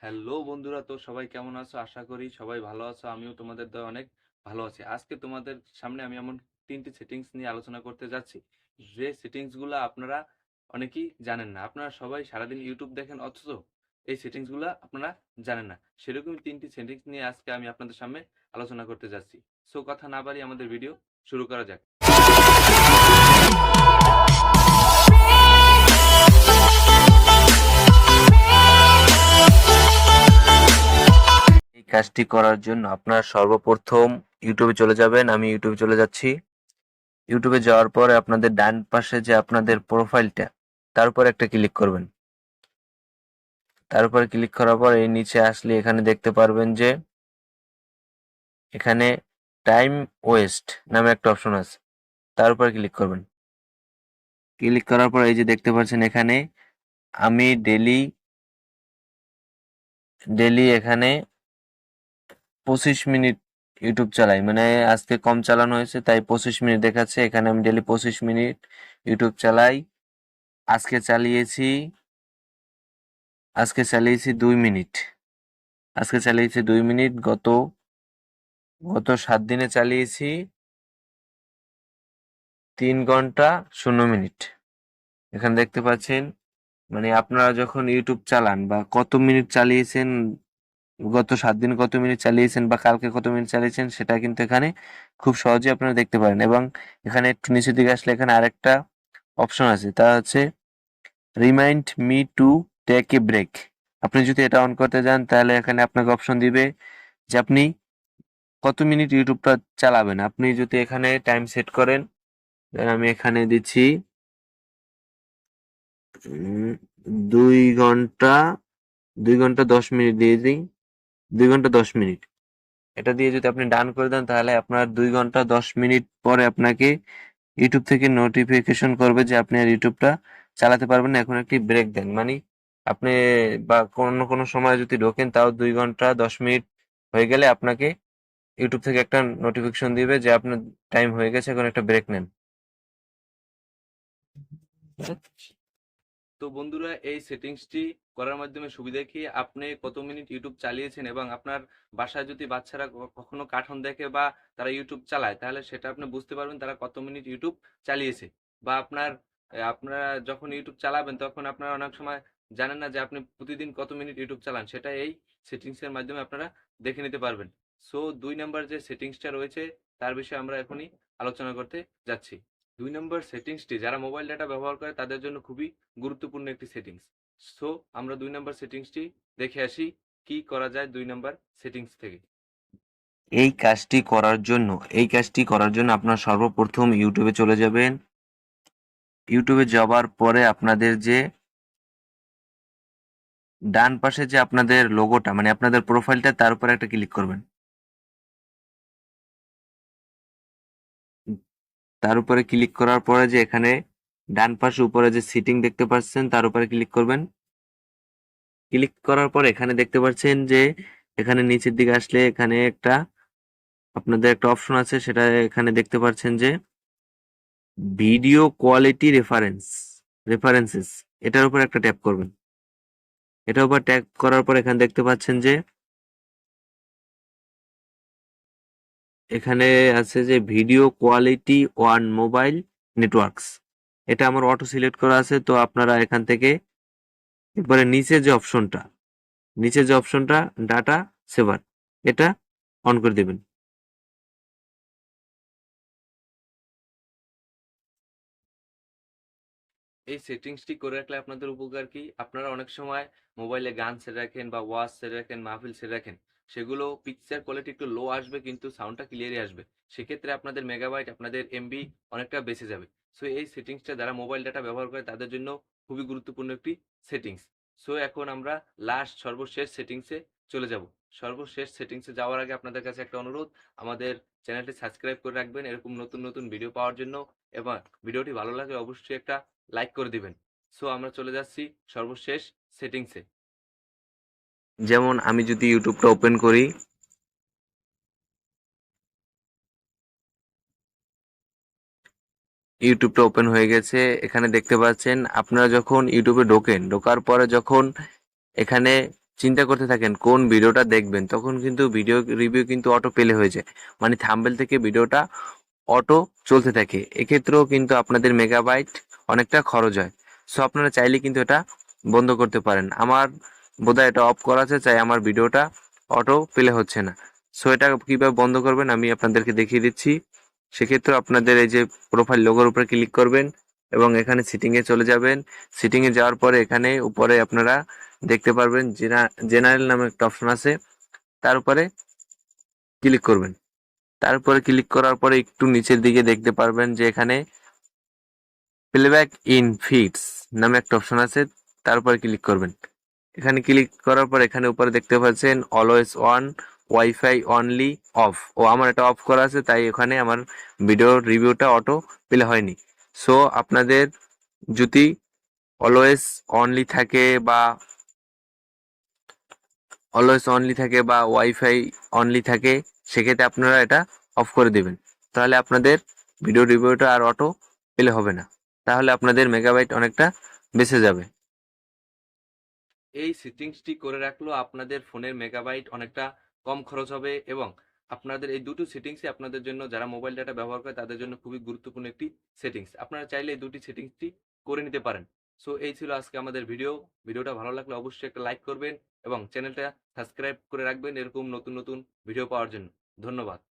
Hello বন্ধুরা, তো সবাই কেমন আছো? আশা করি সবাই ভালো আছো। আমিও তোমাদের দয়ে অনেক ভালো আছি। আজকে তোমাদের সামনে আমি এমন ৩টি সেটিংস নিয়ে আলোচনা করতে যাচ্ছি, যে সেটিংসগুলো আপনারা অনেকেই জানেন না। আপনারা সবাই সারাদিন ইউটিউব দেখেন, অথচ এই সেটিংসগুলো আপনারা জানেন না। সেরকমই ৩টি সেটিংস নিয়ে আজকে আমি আপনাদের সামনে আলোচনা করতে যাচ্ছি। সো কথা না বাড়িয়ে আমাদের ভিডিও শুরু করা যাক। এই কাজটি করার জন্য আপনারা সর্বপ্রথম ইউটিউবে চলে যাবেন। আমি ইউটিউবে চলে যাচ্ছি। ইউটিউবে যাওয়ার পরে আপনাদের ডান পাশে যে আপনাদের প্রোফাইলটা, তার উপর একটা ক্লিক করবেন। তার উপরে ক্লিক করার পর এই নিচে আসলে এখানে দেখতে পারবেন যে এখানে টাইম ওয়েস্ট নামে একটা অপশন আছে, তার উপরে ক্লিক করবেন। ক্লিক করার পর এই যে দেখতে পাচ্ছেন এখানে আমি ডেলি ডেলি এখানে 25 মিনিট ইউটিউব চালাই, মানে আজকে কম চালানো হয়েছে তাই 25 মিনিট দেখাচ্ছে। এখানে আমি ডেলি 25 মিনিট ইউটিউব চালাই। আজকে চালিয়েছি আজকে চালিয়েছি 2 মিনিট। আজকে চালিয়েছি 2 মিনিট। গত গত 7 দিনে চালিয়েছি 3 ঘন্টা 0 মিনিট। এখানে দেখতে পাচ্ছেন, মানে আপনারা যখন ইউটিউব চালান বা কত মিনিট চালিয়েছেন, গত 7 দিন কত মিনিট চালিয়েছেন বা কালকে কত মিনিট চালিয়েছেন, সেটা কিন্তু এখানে খুব সহজে আপনারা দেখতে পারেন। এবং এখানে একটু নিচের দিকে আসলে এখানে আরেকটা অপশন আছে, তা হচ্ছে remind me to take a break. আপনি যদি এটা অন করতে যান তাহলে এখানে আপনাকে অপশন দিবে যে আপনি কত মিনিট ইউটিউবটা চালাবেন। আপনি যদি এখানে টাইম সেট করেন, আমি এখানে দিচ্ছি 2 ঘন্টা 2 ঘন্টা 10 মিনিট দিয়ে দিই। 2 ঘন্টা 10 মিনিট এটা দিয়ে যদি আপনি ডান করে দেন, তাহলে আপনার 2 ঘন্টা 10 মিনিট পরে আপনাকে ইউটিউব থেকে নোটিফিকেশন করবে যে আপনি আর ইউটিউবটা চালাতে পারবেন না, এখন একটি ব্রেক দেন। মানে আপনি বা কোনো সময় যদি ঢোকেন, তাও 2 ঘন্টা 10 মিনিট হয়ে গেলে আপনাকে ইউটিউব থেকে একটা নোটিফিকেশন দিবে যে আপনার টাইম হয়ে গেছে, এখন একটা ব্রেক নেন। তো বন্ধুরা, এই সেটিংসটি করার মাধ্যমে সুবিধা কি, আপনি কত মিনিট ইউটিউব চালিয়েছেন এবং আপনার বাসায় যদি বাচ্চারা কখনো কার্টুন দেখে বা তারা ইউটিউব চালায়, তাহলে সেটা আপনি বুঝতে পারবেন তারা কত মিনিট ইউটিউব চালিয়েছে। বা আপনারা যখন ইউটিউব চালাবেন, তখন আপনারা অনেক সময় জানেন না যে আপনি প্রতিদিন কত মিনিট ইউটিউব চালান, সেটা এই সেটিংসের মাধ্যমে আপনারা দেখে নিতে পারবেন। সো 2 নম্বর যে সেটিংসটা রয়েছে, তার বিষয়ে আমরা এখনই আলোচনা করতে যাচ্ছি। 2 নম্বর সেটিংসটি যারা মোবাইল ডাটা ব্যবহার করে তাদের জন্য খুবই গুরুত্বপূর্ণ একটি সেটিংস। সো আমরা 2 নম্বর সেটিংসটি দেখে আসি কি করা যায় 2 নম্বর সেটিংস থেকে। এই কাজটি করার জন্য আপনার সর্বপ্রথম ইউটিউবে চলে যাবেন। ইউটিউবে যাওয়ার পরে আপনাদের যে ডান পাশে যে আপনাদের লোগোটা, মানে আপনাদের প্রোফাইলটা, তার উপরে একটা ক্লিক করবেন। তার উপরে ক্লিক করার পরে যে এখানে ডান পাশে উপরে যে সিটিং দেখতে পাচ্ছেন, তার উপরে ক্লিক করবেন। ক্লিক করার পর এখানে দেখতে পাচ্ছেন যে এখানে নিচের দিকে আসলে এখানে আপনাদের একটা অপশন আছে, সেটা এখানে দেখতে পাচ্ছেন যে ভিডিও কোয়ালিটি রেফারেন্সেস, এটার উপর একটা ট্যাপ করবেন। এটার উপর ট্যাপ করার পর এখানে দেখতে পাচ্ছেন যে এখানে আছে যে video quality on mobile networks. এটা আমার অটো সিলেক্ট করা আছে, তো আপনারা এখান থেকে এরপরে নিচে যে অপশনটা ডাটা সেভার, এটা অন করে দেবেন। এই সেটিংসটি করে রাখলে আপনাদের উপকার কি, আপনারা অনেক সময় মোবাইলে গান ছেড়ে রাখেন বা ওয়াচ ছেড়ে রাখেন, মাহফিল ছেড়ে রাখেন, সেগুলো পিকচার কোয়ালিটি একটু লো আসবে কিন্তু সাউন্ডটা ক্লিয়ারই আসবে। সেক্ষেত্রে আপনাদের মেগাবাইট, আপনাদের এমবি অনেকটা বেঁচে যাবে। সো এই সেটিংসটা যারা মোবাইল ডাটা ব্যবহার করে তাদের জন্য খুবই গুরুত্বপূর্ণ একটি সেটিংস। সো এখন আমরা সর্বশেষ সেটিংসে চলে যাব। সর্বশেষ সেটিংসে যাওয়ার আগে আপনাদের কাছে একটা অনুরোধ, আমাদের চ্যানেলটি সাবস্ক্রাইব করে রাখবেন এরকম নতুন নতুন ভিডিও পাওয়ার জন্য, এবং ভিডিওটি ভালো লাগলে অবশ্যই একটা লাইক করে দিবেন। সো আমরা চলে যাচ্ছি সর্বশেষ সেটিংসে। যেমন আমি যদি ইউটিউবটা ওপেন করি, ইউটিউবটা ওপেন হয়ে গেছে। এখানে দেখতে পাচ্ছেন আপনারা যখন ইউটিউবে ঢোকার পরে যখন এখানে চিন্তা করতে থাকেন কোন ভিডিওটা দেখবেন, তখন কিন্তু ভিডিও রিভিউ কিন্তু অটো প্লে হয়ে যায়, মানে থাম্বনেল থেকে ভিডিওটা অটো চলতে থাকে। এক্ষেত্রেও কিন্তু আপনাদের মেগাবাইট অনেকটা খরচ হয়। সো আপনারা চাইলে কিন্তু এটা বন্ধ করতে পারেন। আমার বোধহয় এটা অফ করা আছে, চাই আমার ভিডিওটা অটো প্লে হচ্ছে না। সো এটা কিভাবে বন্ধ করবেন আমি আপনাদেরকে দেখিয়ে দিচ্ছি। সেক্ষেত্রে আপনাদের এই যে প্রোফাইল লোগোর উপরে ক্লিক করবেন এবং এখানে সিটিং এ চলে যাবেন। সিটিং এ যাওয়ার পরে এখানে উপরে আপনারা দেখতে পারবেন জেনারেল নামে একটা অপশন আছে, তার উপরে ক্লিক করবেন। তারপরে ক্লিক করার পরে একটু নিচের দিকে দেখতে পারবেন যে এখানে প্লেব্যাক ইন ফিডস নামে একটা অপশন আছে, তার উপরে ক্লিক করবেন। এখানে ক্লিক করার পর এখানে উপরে দেখতে পাচ্ছেন always on, wifi only off. ও আমার এটা অফ করা আছে, তাই এখানে আমার ভিডিও রিভিউটা অটো প্লে হয়নি। সো আপনাদের যদি অলওয়েজ অনলি থাকে বা ওয়াইফাই অনলি থাকে, সেক্ষেত্রে আপনারা এটা অফ করে দিবেন। তাহলে আপনাদের ভিডিও রিভিউটা আর অটো প্লে হবে না। তাহলে আপনাদের মেগাবাইট অনেকটা বেঁচে যাবে। এই সেটিংসটি করে রাখলেও আপনাদের ফোনের মেগাবাইট অনেকটা কম খরচ হবে এবং আপনাদের এই দুটো সেটিংসই আপনাদের জন্য, যারা মোবাইল ডাটা ব্যবহার করে তাদের জন্য খুবই গুরুত্বপূর্ণ একটি সেটিংস। আপনারা চাইলে এই দুটি সেটিংসটি করে নিতে পারেন। সো এই ছিল আজকে আমাদের ভিডিওটা ভালো লাগলে অবশ্যই একটা লাইক করবেন এবং চ্যানেলটা সাবস্ক্রাইব করে রাখবেন এরকম নতুন নতুন ভিডিও পাওয়ার জন্য। ধন্যবাদ।